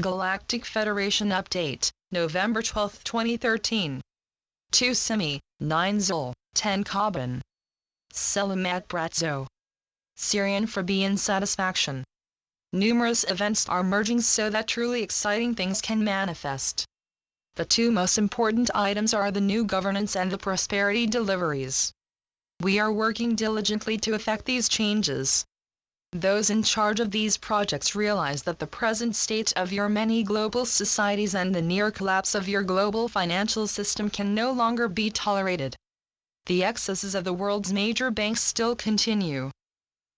Galactic Federation Update, November 12, 2013. 2 Simi, 9 Zol, 10 Kaban. Selamat Bratzo. Syrian Fabian Satisfaction. Numerous events are merging so that truly exciting things can manifest. The two most important items are the new governance and the prosperity deliveries. We are working diligently to effect these changes. Those in charge of these projects realize that the present state of your many global societies and the near collapse of your global financial system can no longer be tolerated. The excesses of the world's major banks still continue.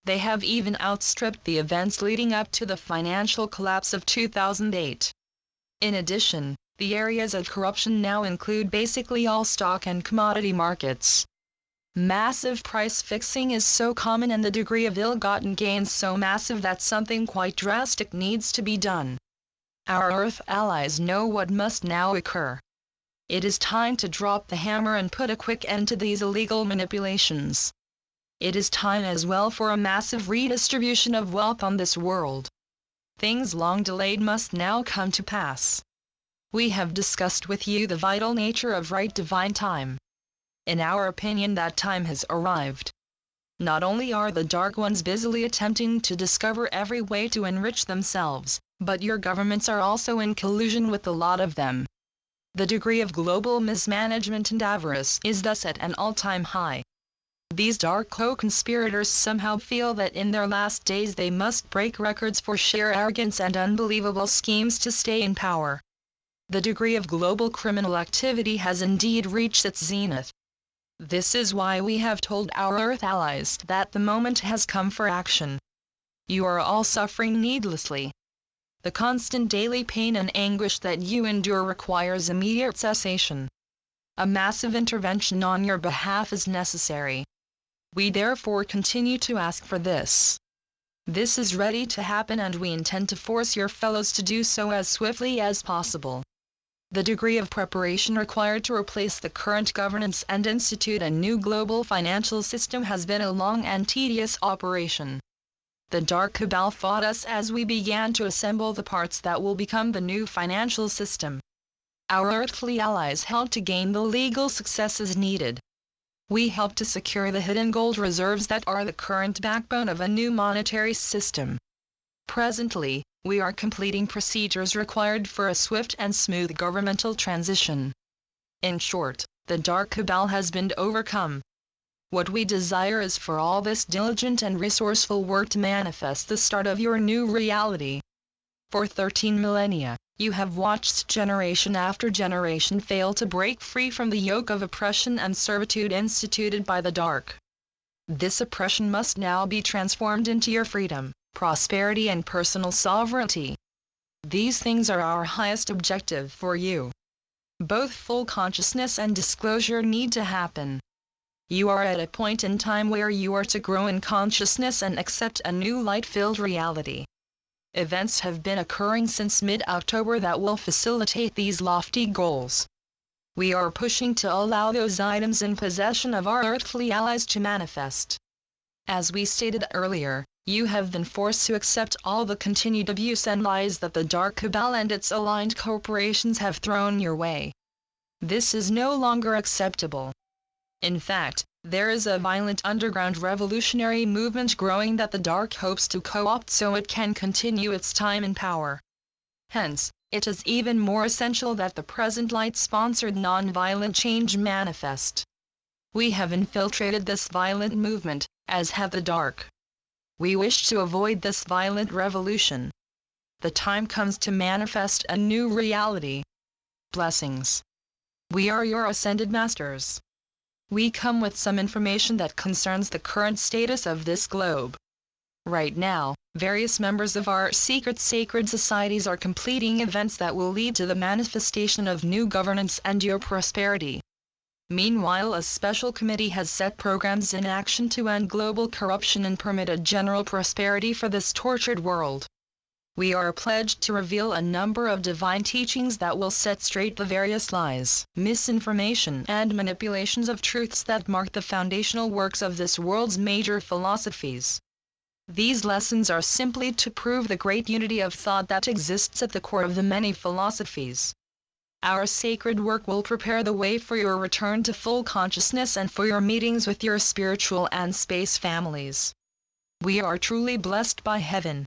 They have even outstripped the events leading up to the financial collapse of 2008. In addition, the areas of corruption now include basically all stock and commodity markets. Massive price fixing is so common and the degree of ill-gotten gains so massive that something quite drastic needs to be done. Our Earth allies know what must now occur. It is time to drop the hammer and put a quick end to these illegal manipulations. It is time as well for a massive redistribution of wealth on this world. Things long delayed must now come to pass. We have discussed with you the vital nature of right divine time. In our opinion, that time has arrived. Not only are the Dark Ones busily attempting to discover every way to enrich themselves, but your governments are also in collusion with a lot of them. The degree of global mismanagement and avarice is thus at an all-time high. These dark co-conspirators somehow feel that in their last days they must break records for sheer arrogance and unbelievable schemes to stay in power. The degree of global criminal activity has indeed reached its zenith. This is why we have told our Earth allies that the moment has come for action. You are all suffering needlessly. The constant daily pain and anguish that you endure requires immediate cessation. A massive intervention on your behalf is necessary. We therefore continue to ask for this. This is ready to happen and we intend to force your fellows to do so as swiftly as possible. The degree of preparation required to replace the current governance and institute a new global financial system has been a long and tedious operation. The Dark Cabal fought us as we began to assemble the parts that will become the new financial system. Our earthly allies helped to gain the legal successes needed. We helped to secure the hidden gold reserves that are the current backbone of a new monetary system. Presently, we are completing procedures required for a swift and smooth governmental transition. In short, the Dark Cabal has been overcome. What we desire is for all this diligent and resourceful work to manifest the start of your new reality. For 13 millennia, you have watched generation after generation fail to break free from the yoke of oppression and servitude instituted by the Dark. This oppression must now be transformed into your freedom, prosperity and personal sovereignty. These things are our highest objective for you. Both full consciousness and disclosure need to happen. You are at a point in time where you are to grow in consciousness and accept a new light-filled reality. Events have been occurring since mid-October that will facilitate these lofty goals. We are pushing to allow those items in possession of our earthly allies to manifest. As we stated earlier, you have been forced to accept all the continued abuse and lies that the Dark Cabal and its aligned corporations have thrown your way. This is no longer acceptable. In fact, there is a violent underground revolutionary movement growing that the Dark hopes to co-opt so it can continue its time in power. Hence, it is even more essential that the present light-sponsored non-violent change manifest. We have infiltrated this violent movement, as have the Dark. We wish to avoid this violent revolution. The time comes to manifest a new reality. Blessings. We are your ascended masters. We come with some information that concerns the current status of this globe. Right now, various members of our secret sacred societies are completing events that will lead to the manifestation of new governance and your prosperity. Meanwhile, a special committee has set programs in action to end global corruption and permit a general prosperity for this tortured world. We are pledged to reveal a number of divine teachings that will set straight the various lies, misinformation, and manipulations of truths that mark the foundational works of this world's major philosophies. These lessons are simply to prove the great unity of thought that exists at the core of the many philosophies. Our sacred work will prepare the way for your return to full consciousness and for your meetings with your spiritual and space families. We are truly blessed by heaven.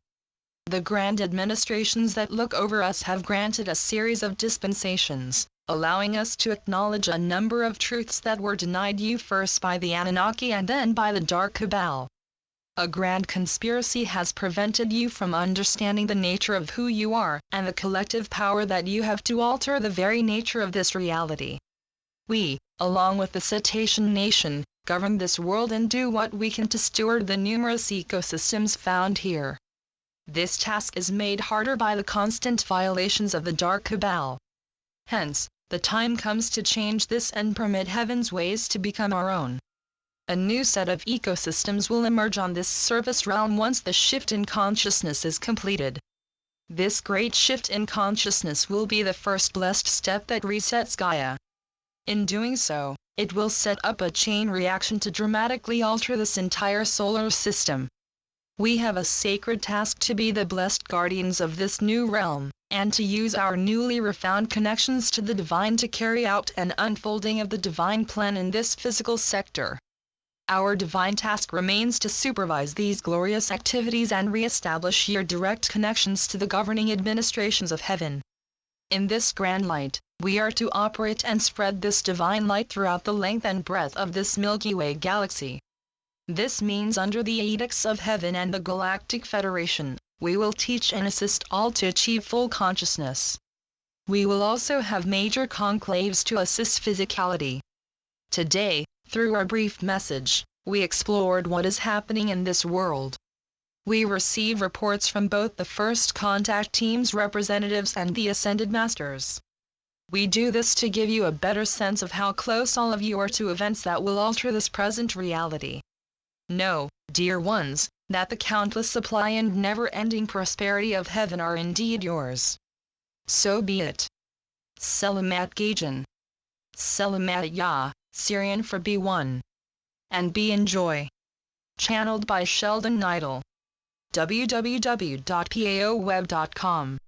The grand administrations that look over us have granted a series of dispensations, allowing us to acknowledge a number of truths that were denied you first by the Anunnaki and then by the Dark Cabal. A grand conspiracy has prevented you from understanding the nature of who you are and the collective power that you have to alter the very nature of this reality. We, along with the Cetacean Nation, govern this world and do what we can to steward the numerous ecosystems found here. This task is made harder by the constant violations of the Dark Cabal. Hence, the time comes to change this and permit heaven's ways to become our own. A new set of ecosystems will emerge on this surface realm once the shift in consciousness is completed. This great shift in consciousness will be the first blessed step that resets Gaia. In doing so, it will set up a chain reaction to dramatically alter this entire solar system. We have a sacred task to be the blessed guardians of this new realm, and to use our newly refound connections to the divine to carry out an unfolding of the divine plan in this physical sector. Our divine task remains to supervise these glorious activities and re-establish your direct connections to the governing administrations of heaven. In this grand light, we are to operate and spread this divine light throughout the length and breadth of this Milky Way galaxy. This means under the edicts of heaven and the Galactic Federation, we will teach and assist all to achieve full consciousness. We will also have major conclaves to assist physicality. Today, through our brief message, we explored what is happening in this world. We receive reports from both the First Contact Team's representatives and the Ascended Masters. We do this to give you a better sense of how close all of you are to events that will alter this present reality. Know, dear ones, that the countless supply and never-ending prosperity of heaven are indeed yours. So be it. Selamat Gajan. Selamat Ya, Syrian for B1. And be enjoy. Channeled by Sheldon Neidl. www.paoweb.com